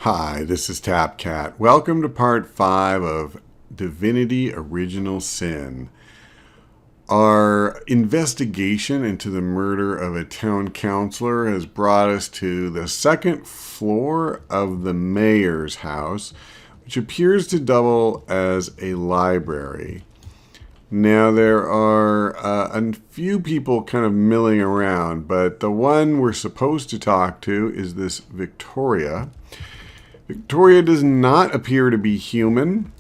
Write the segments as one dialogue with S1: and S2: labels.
S1: Hi, this is TapCat. Welcome to part 5 of Divinity Original Sin. Our investigation into the murder of a town councilor has brought us to the second floor of the mayor's house, which appears to double as a library. Now, there are a few people kind of milling around, but the one we're supposed to talk to is this Victoria. Victoria does not appear to be human.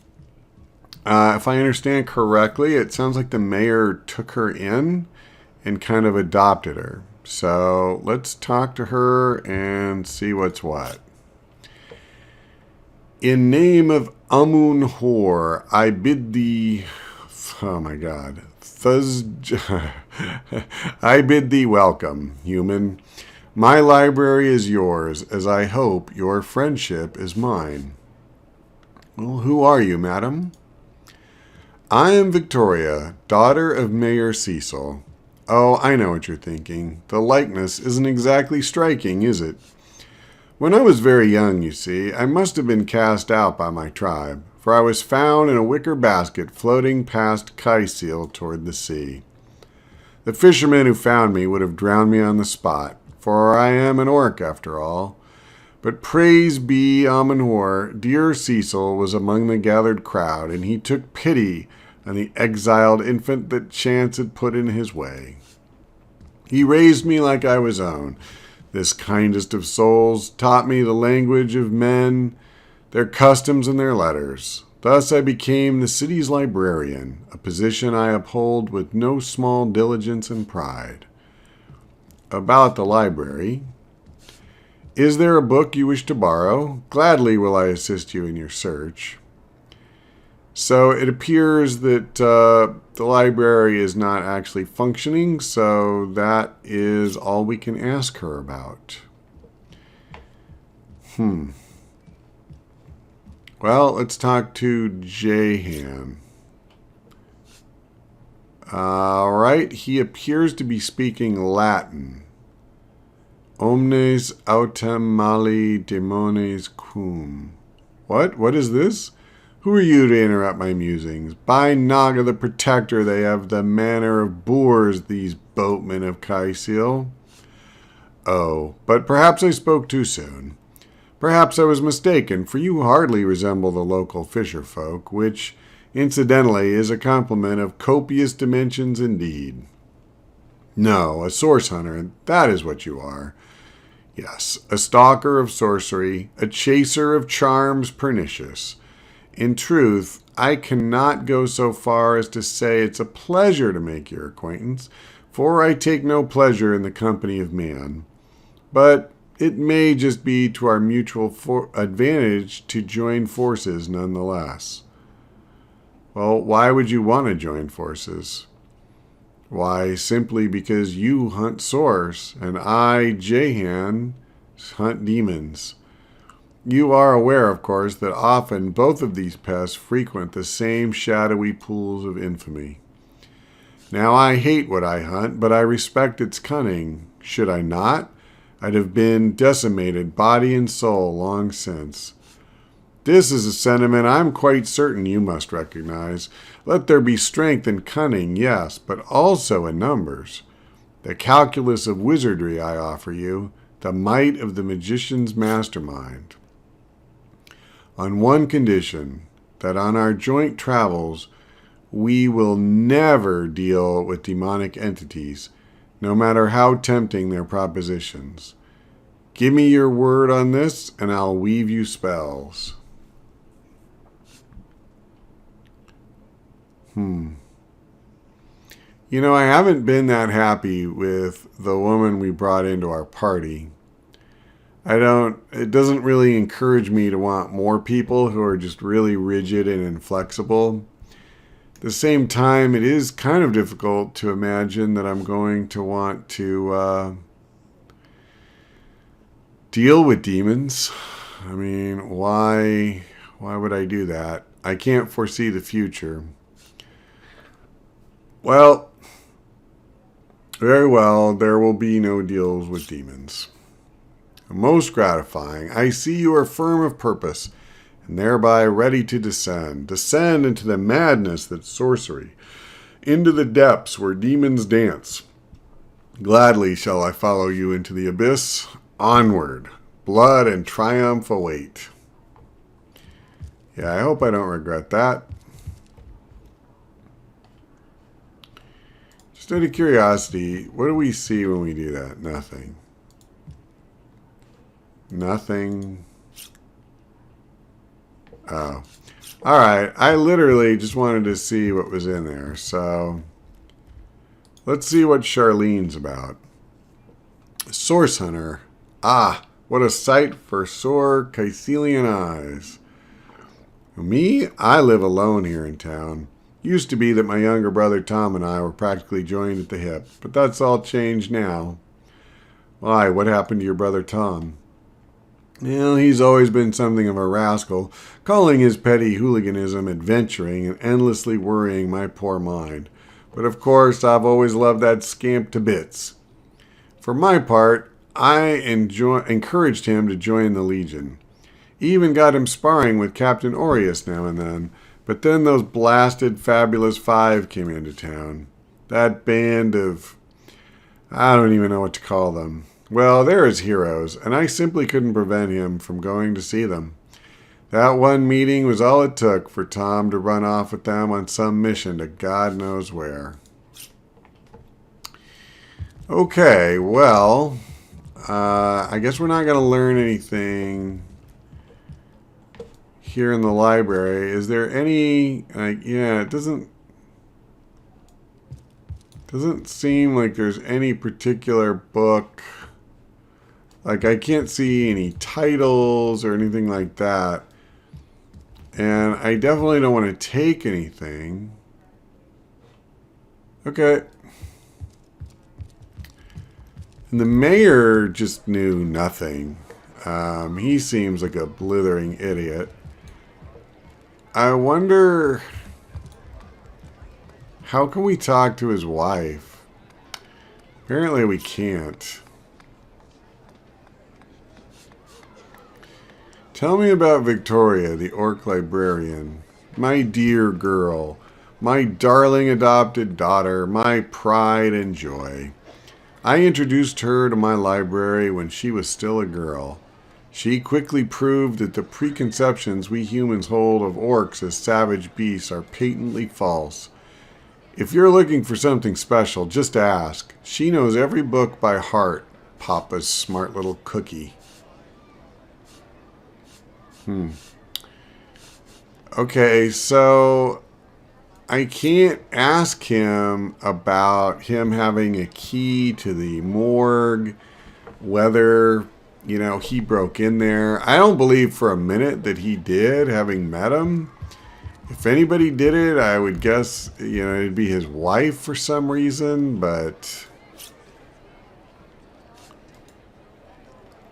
S1: If I understand correctly, it sounds like the mayor took her in and kind of adopted her. So let's talk to her and see what's what. In name of Amun Hor, I bid thee... Oh my God. I bid thee welcome, human. My library is yours, as I hope your friendship is mine. Well, who are you, madam? I am Victoria, daughter of Mayor Cecil. Oh, I know what you're thinking. The likeness isn't exactly striking, is it? When I was very young, you see, I must have been cast out by my tribe, for I was found in a wicker basket floating past Kaisil toward the sea. The fishermen who found me would have drowned me on the spot, for I am an orc after all. But praise be Amun-Hor, dear Cecil was among the gathered crowd, and he took pity on the exiled infant that chance had put in his way. He raised me like I was own. This kindest of souls taught me the language of men, their customs and their letters. Thus I became the city's librarian, a position I uphold with no small diligence and pride. About the library. Is there a book you wish to borrow? Gladly will I assist you in your search. So it appears that the library is not actually functioning, so that is all we can ask her about. Well, let's talk to Jahan. All right, he appears to be speaking Latin. Omnes autem mali demones cum. What is this? Who are you to interrupt my musings? By Naga the Protector, they have the manner of boors, these boatmen of Kaisil. Oh, but perhaps I spoke too soon. Perhaps I was mistaken, for you hardly resemble the local fisher folk, which, incidentally, is a compliment of copious dimensions indeed. No, a source hunter, that is what you are. Yes, a stalker of sorcery, a chaser of charms pernicious. In truth, I cannot go so far as to say it's a pleasure to make your acquaintance, for I take no pleasure in the company of man. But it may just be to our mutual advantage to join forces nonetheless. Well, why would you want to join forces? Why, simply because you hunt source, and I, Jahan, hunt demons. You are aware, of course, that often both of these pests frequent the same shadowy pools of infamy. Now, I hate what I hunt, but I respect its cunning. Should I not, I'd have been decimated body and soul long since. This is a sentiment I'm quite certain you must recognize. Let there be strength and cunning, yes, but also in numbers. The calculus of wizardry I offer you, the might of the magician's mastermind. On one condition, that on our joint travels, we will never deal with demonic entities, no matter how tempting their propositions. Give me your word on this, and I'll weave you spells. You know, I haven't been that happy with the woman we brought into our party. It doesn't really encourage me to want more people who are just really rigid and inflexible. At the same time, it is kind of difficult to imagine that I'm going to want to deal with demons. I mean, why would I do that? I can't foresee the future. Well, very well, there will be no deals with demons. Most gratifying. I see you are firm of purpose, and thereby ready to descend. Descend into the madness that's sorcery, into the depths where demons dance. Gladly shall I follow you into the abyss. Onward. Blood and triumph await. Yeah, I hope I don't regret that. Just out of curiosity, what do we see when we do that? Nothing. Nothing. Oh. Alright, I literally just wanted to see what was in there, so let's see what Charlene's about. Source Hunter. Ah, what a sight for sore Caecilian eyes. Me, I live alone here in town. Used to be that my younger brother Tom and I were practically joined at the hip, but that's all changed now. Why, what happened to your brother Tom? Well, he's always been something of a rascal, calling his petty hooliganism adventuring and endlessly worrying my poor mind. But of course, I've always loved that scamp to bits. For my part, I encouraged him to join the Legion. Even got him sparring with Captain Aureus now and then, but then those blasted Fabulous Five came into town. That band of... I don't even know what to call them. Well, they're his heroes, and I simply couldn't prevent him from going to see them. That one meeting was all it took for Tom to run off with them on some mission to God knows where. Okay, well, I guess we're not going to learn anything here in the library. Is there any, yeah, it doesn't seem like there's any particular book. Like, I can't see any titles or anything like that. And I definitely don't want to take anything. Okay. And the mayor just knew nothing. He seems like a blithering idiot. I wonder... how can we talk to his wife? Apparently we can't. Tell me about Victoria, the orc librarian. My dear girl. My darling adopted daughter. My pride and joy. I introduced her to my library when she was still a girl. She quickly proved that the preconceptions we humans hold of orcs as savage beasts are patently false. If you're looking for something special, just ask. She knows every book by heart, Papa's smart little cookie. Okay, so I can't ask him about him having a key to the morgue, whether, you know, he broke in there. I don't believe for a minute that he did, having met him. If anybody did it, I would guess, you know, it'd be his wife for some reason, but...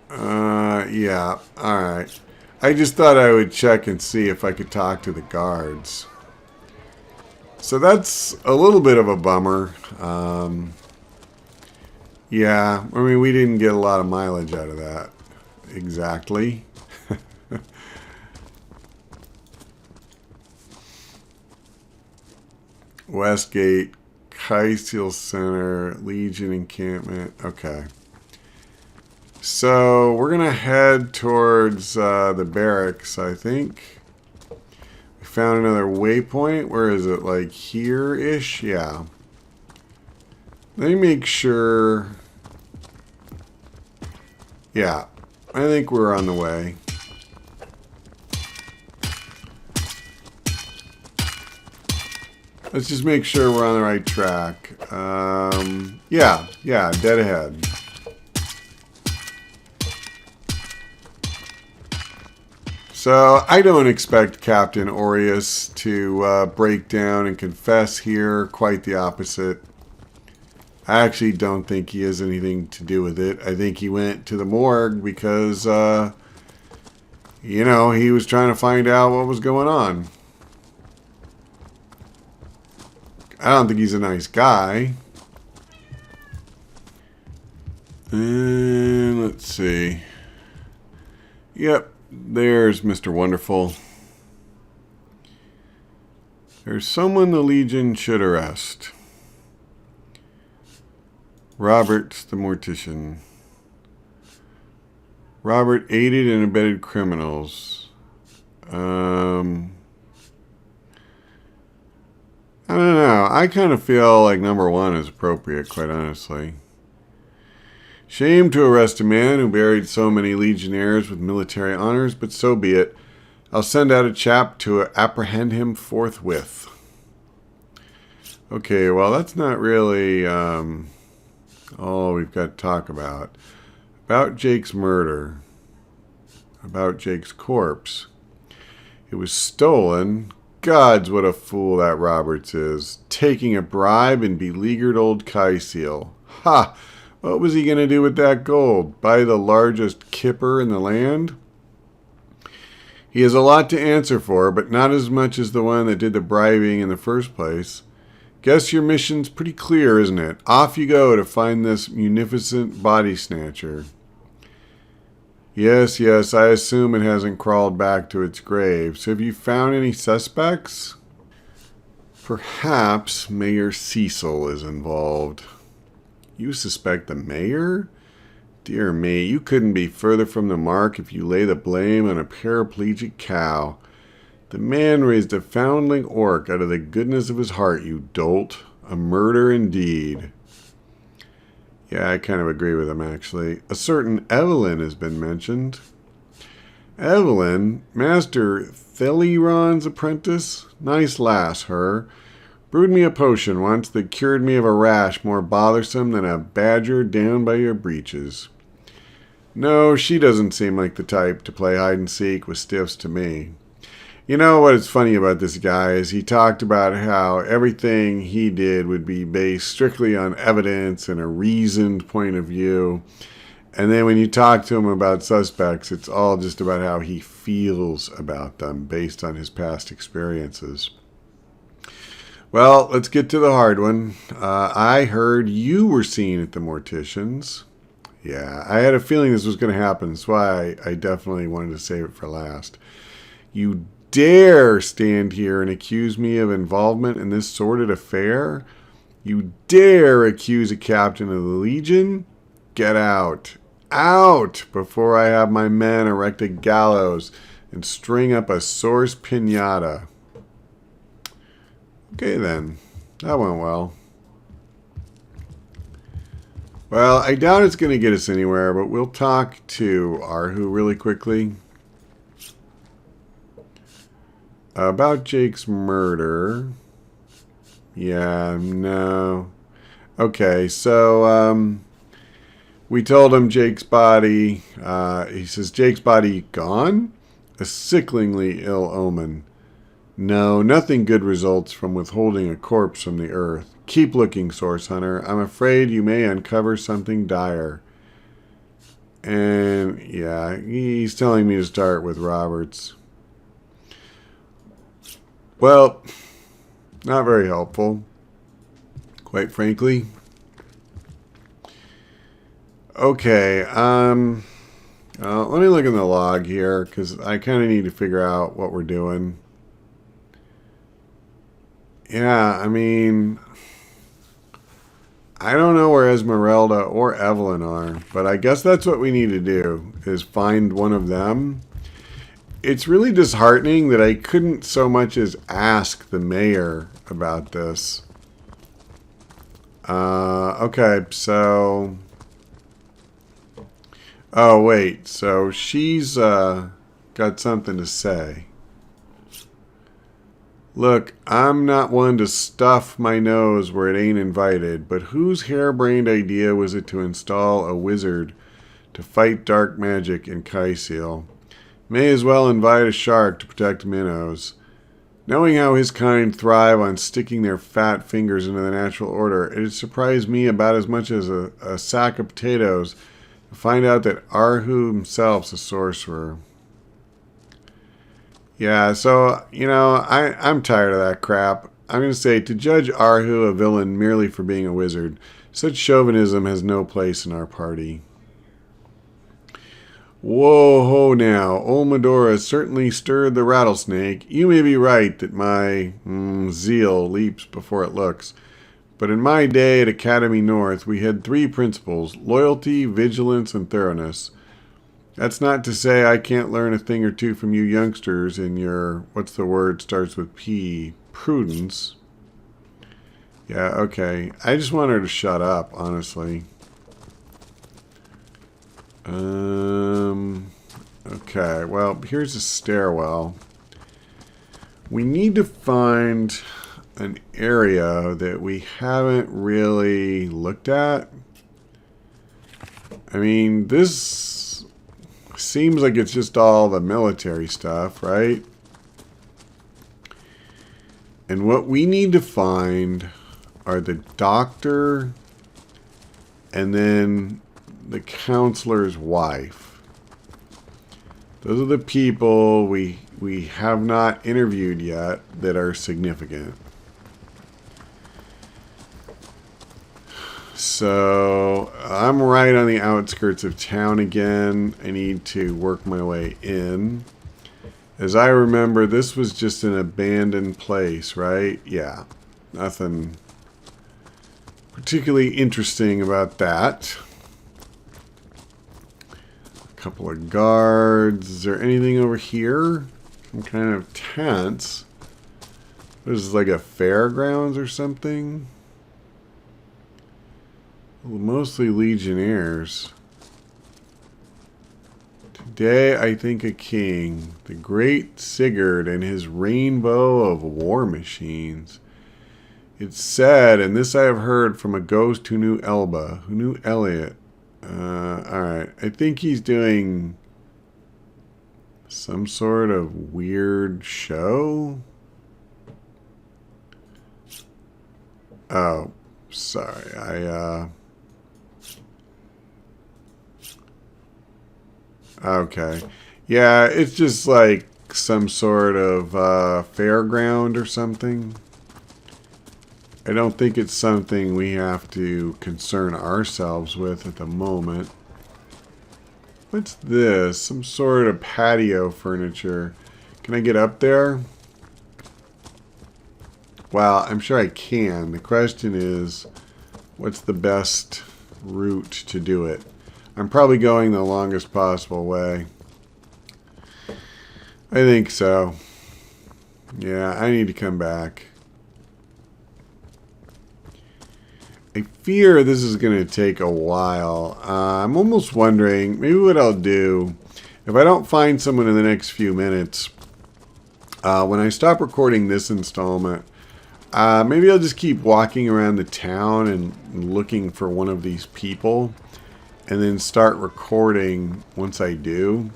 S1: yeah, alright. I just thought I would check and see if I could talk to the guards. So that's a little bit of a bummer. Yeah, I mean, we didn't get a lot of mileage out of that. Exactly. Westgate, Kysteel Center, Legion Encampment. Okay. So we're going to head towards the barracks, I think. We found another waypoint. Where is it? Like here-ish? Yeah. Let me make sure. Yeah. I think we're on the way. Let's just make sure we're on the right track. Yeah, dead ahead. So I don't expect Captain Aureus to break down and confess here. Quite the opposite. I actually don't think he has anything to do with it. I think he went to the morgue because, you know, he was trying to find out what was going on. I don't think he's a nice guy. And let's see. Yep, there's Mr. Wonderful. There's someone the Legion should arrest. Roberts the Mortician. Robert aided and abetted criminals. I don't know. I kind of feel like number 1 is appropriate, quite honestly. Shame to arrest a man who buried so many legionnaires with military honors, but so be it. I'll send out a chap to apprehend him forthwith. Okay, well, that's not really all we've got to talk about. About Jake's murder. About Jake's corpse. It was stolen. Gods, what a fool that Roberts is. Taking a bribe and beleaguered old Kaisil. Ha! What was he going to do with that gold? Buy the largest kipper in the land? He has a lot to answer for, but not as much as the one that did the bribing in the first place. Guess your mission's pretty clear, isn't it? Off you go to find this munificent body snatcher. Yes, I assume it hasn't crawled back to its grave. So have you found any suspects? Perhaps Mayor Cecil is involved. You suspect the mayor? Dear me, you couldn't be further from the mark if you lay the blame on a paraplegic cow. The man raised a foundling orc out of the goodness of his heart, you dolt. A murder indeed. Yeah, I kind of agree with him, actually. A certain Evelyn has been mentioned. Evelyn? Master Theliron's apprentice? Nice lass, her. Brewed me a potion once that cured me of a rash more bothersome than a badger down by your breeches. No, she doesn't seem like the type to play hide-and-seek with stiffs to me. You know what is funny about this guy is he talked about how everything he did would be based strictly on evidence and a reasoned point of view. And then when you talk to him about suspects, it's all just about how he feels about them based on his past experiences. Well, let's get to the hard one. I heard you were seen at the Mortician's. Yeah, I had a feeling this was going to happen. That's why I definitely wanted to save it for last. You dare stand here and accuse me of involvement in this sordid affair? You dare accuse a captain of the Legion? Get out. Out! Before I have my men erect a gallows and string up a source piñata. Okay then. That went well. Well, I doubt it's going to get us anywhere, but we'll talk to Arhu really quickly. About Jake's murder. Yeah, no. Okay, so we told him Jake's body. He says, Jake's body gone? A sickeningly ill omen. No, nothing good results from withholding a corpse from the earth. Keep looking, Source Hunter. I'm afraid you may uncover something dire. And, yeah, he's telling me to start with Roberts. Well, not very helpful, quite frankly. Okay, let me look in the log here, because I kind of need to figure out what we're doing. Yeah, I mean, I don't know where Esmeralda or Evelyn are, but I guess that's what we need to do, is find one of them. It's really disheartening that I couldn't so much as ask the mayor about this. Okay, so... Oh, wait, so she's got something to say. Look, I'm not one to stuff my nose where it ain't invited, but whose harebrained idea was it to install a wizard to fight dark magic in Kaisil? May as well invite a shark to protect minnows. Knowing how his kind thrive on sticking their fat fingers into the natural order, it has surprised me about as much as a sack of potatoes to find out that Arhu himself's a sorcerer. Yeah, so, you know, I'm tired of that crap. I'm going to say, to judge Arhu a villain merely for being a wizard, such chauvinism has no place in our party. Whoa ho now, old Medora certainly stirred the rattlesnake. You may be right that my zeal leaps before it looks. But in my day at Academy North, we had three principles: loyalty, vigilance, and thoroughness. That's not to say I can't learn a thing or two from you youngsters in your, what's the word, starts with P, prudence. Yeah, okay. I just want her to shut up, honestly. Okay, well, here's a stairwell. We need to find an area that we haven't really looked at. I mean, this seems like it's just all the military stuff, right? And what we need to find are the doctor and then the counselor's wife. Those are the people we have not interviewed yet that are significant. So I'm right on the outskirts of town again. I need to work my way in. As I remember, this was just an abandoned place, right? Yeah, nothing particularly interesting about that. A couple of guards. Is there anything over here? Some kind of tents. This is like a fairgrounds or something. Well, mostly legionnaires. Today I think a king, the great Sigurd and his rainbow of war machines. It's said, and this I have heard from a ghost who knew Elba, who knew Elliot. Alright, I think he's doing some sort of weird show. Oh, sorry, okay. Yeah, it's just like some sort of fairground or something. I don't think it's something we have to concern ourselves with at the moment. What's this? Some sort of patio furniture. Can I get up there? Well, I'm sure I can. The question is, what's the best route to do it? I'm probably going the longest possible way. I think so. Yeah, I need to come back. I fear this is going to take a while. I'm almost wondering, maybe what I'll do, if I don't find someone in the next few minutes, when I stop recording this installment, maybe I'll just keep walking around the town and looking for one of these people, and then start recording once I do,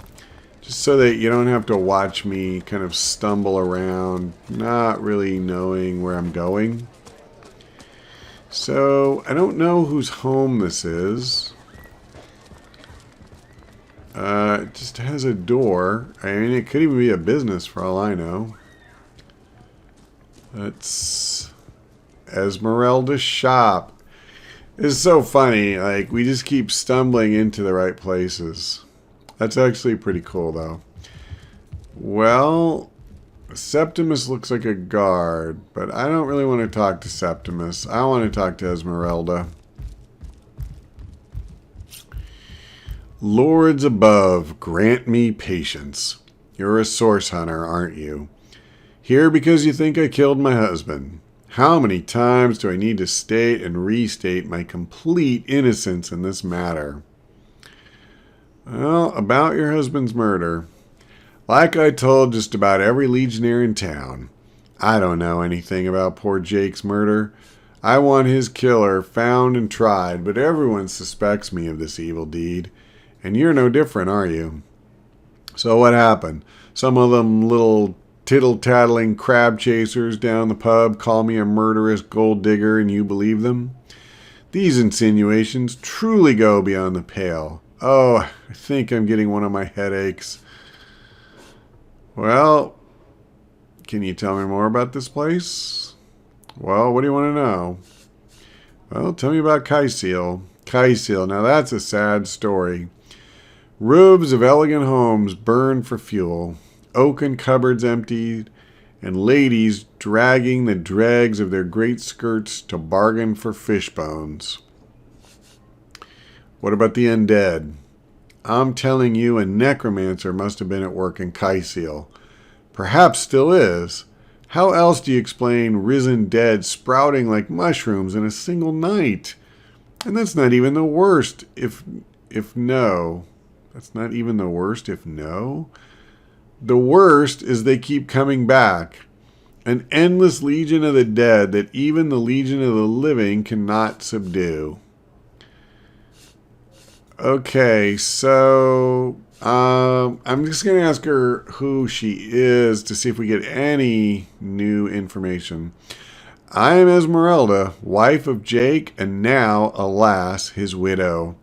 S1: just so that you don't have to watch me kind of stumble around, not really knowing where I'm going. So, I don't know whose home this is. It just has a door. I mean, it could even be a business for all I know. That's Esmeralda's shop. It's so funny. Like, we just keep stumbling into the right places. That's actually pretty cool, though. Well, Septimus looks like a guard, but I don't really want to talk to Septimus. I want to talk to Esmeralda. Lords above, grant me patience. You're a source hunter, aren't you? Here because you think I killed my husband. How many times do I need to state and restate my complete innocence in this matter? Well, about your husband's murder. Like I told just about every legionnaire in town, I don't know anything about poor Jake's murder. I want his killer found and tried, but everyone suspects me of this evil deed. And you're no different, are you? So what happened? Some of them little tittle-tattling crab chasers down the pub call me a murderous gold digger and you believe them? These insinuations truly go beyond the pale. Oh, I think I'm getting one of my headaches. Well, can you tell me more about this place? Well, what do you want to know? Well, tell me about Kaisil. Kaisil, now that's a sad story. Roofs of elegant homes burned for fuel, oaken cupboards emptied, and ladies dragging the dregs of their great skirts to bargain for fish bones. What about the undead? I'm telling you, a necromancer must have been at work in Kaisil. Perhaps still is. How else do you explain risen dead sprouting like mushrooms in a single night? And that's not even the worst, if no. That's not even the worst, if no. The worst is they keep coming back. An endless legion of the dead that even the legion of the living cannot subdue. Okay, so I'm just going to ask her who she is to see if we get any new information. I am Esmeralda, wife of Jake, and now, alas, his widow.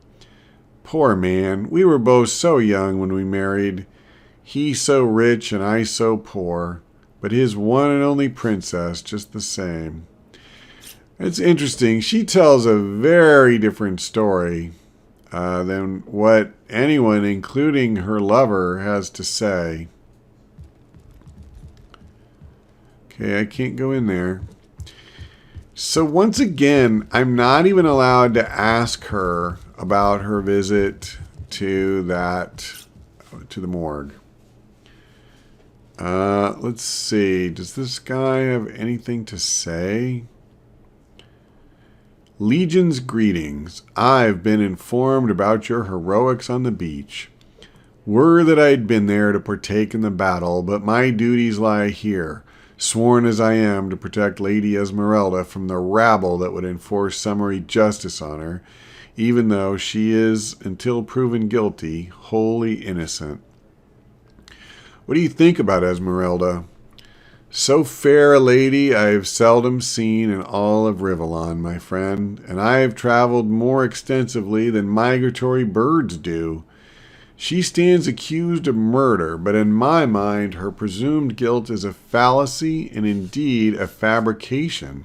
S1: Poor man, we were both so young when we married. He so rich and I so poor, but his one and only princess just the same. It's interesting. She tells a very different story than what anyone, including her lover, has to say. Okay, I can't go in there. So once again, I'm not even allowed to ask her about her visit to the morgue. Let's see. Does this guy have anything to say? Legion's greetings. I've been informed about your heroics on the beach. Were that I'd been there to partake in the battle, but my duties lie here, sworn as I am to protect Lady Esmeralda from the rabble that would enforce summary justice on her, even though she is, until proven guilty, wholly innocent. What do you think about Esmeralda? So fair a lady I have seldom seen in all of Rivellon, my friend, and I have traveled more extensively than migratory birds do. She stands accused of murder, but in my mind her presumed guilt is a fallacy and indeed a fabrication.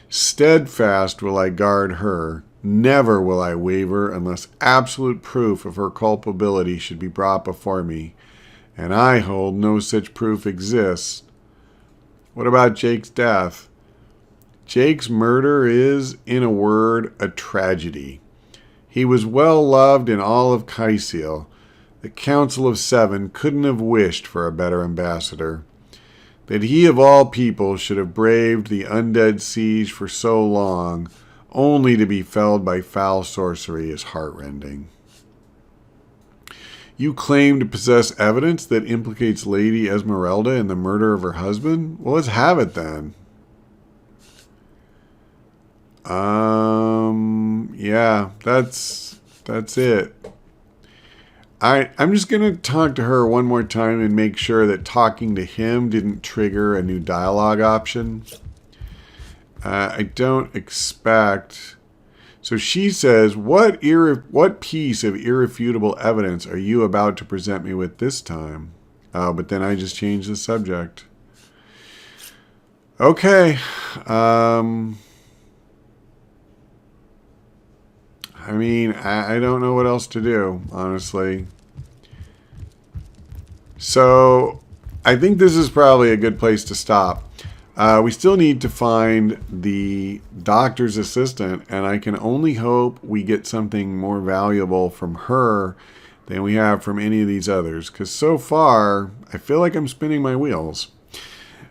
S1: Steadfast will I guard her. Never will I waver unless absolute proof of her culpability should be brought before me, and I hold no such proof exists. What about Jake's death? Jake's murder is, in a word, a tragedy. He was well loved in all of Kaisil. The Council of Seven couldn't have wished for a better ambassador. That he of all people should have braved the undead siege for so long, only to be felled by foul sorcery, is heartrending. You claim to possess evidence that implicates Lady Esmeralda in the murder of her husband? Well, let's have it then. Yeah, that's it. I'm just going to talk to her one more time and make sure that talking to him didn't trigger a new dialogue option. I don't expect... So she says, what piece of irrefutable evidence are you about to present me with this time? Oh, but then I just changed the subject. Okay. I mean, I don't know what else to do, honestly. So I think this is probably a good place to stop. We still need to find the doctor's assistant, and I can only hope we get something more valuable from her than we have from any of these others, because so far, I feel like I'm spinning my wheels.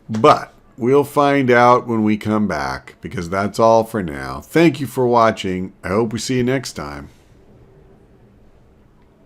S1: But we'll find out when we come back, because that's all for now. Thank you for watching. I hope we see you next time.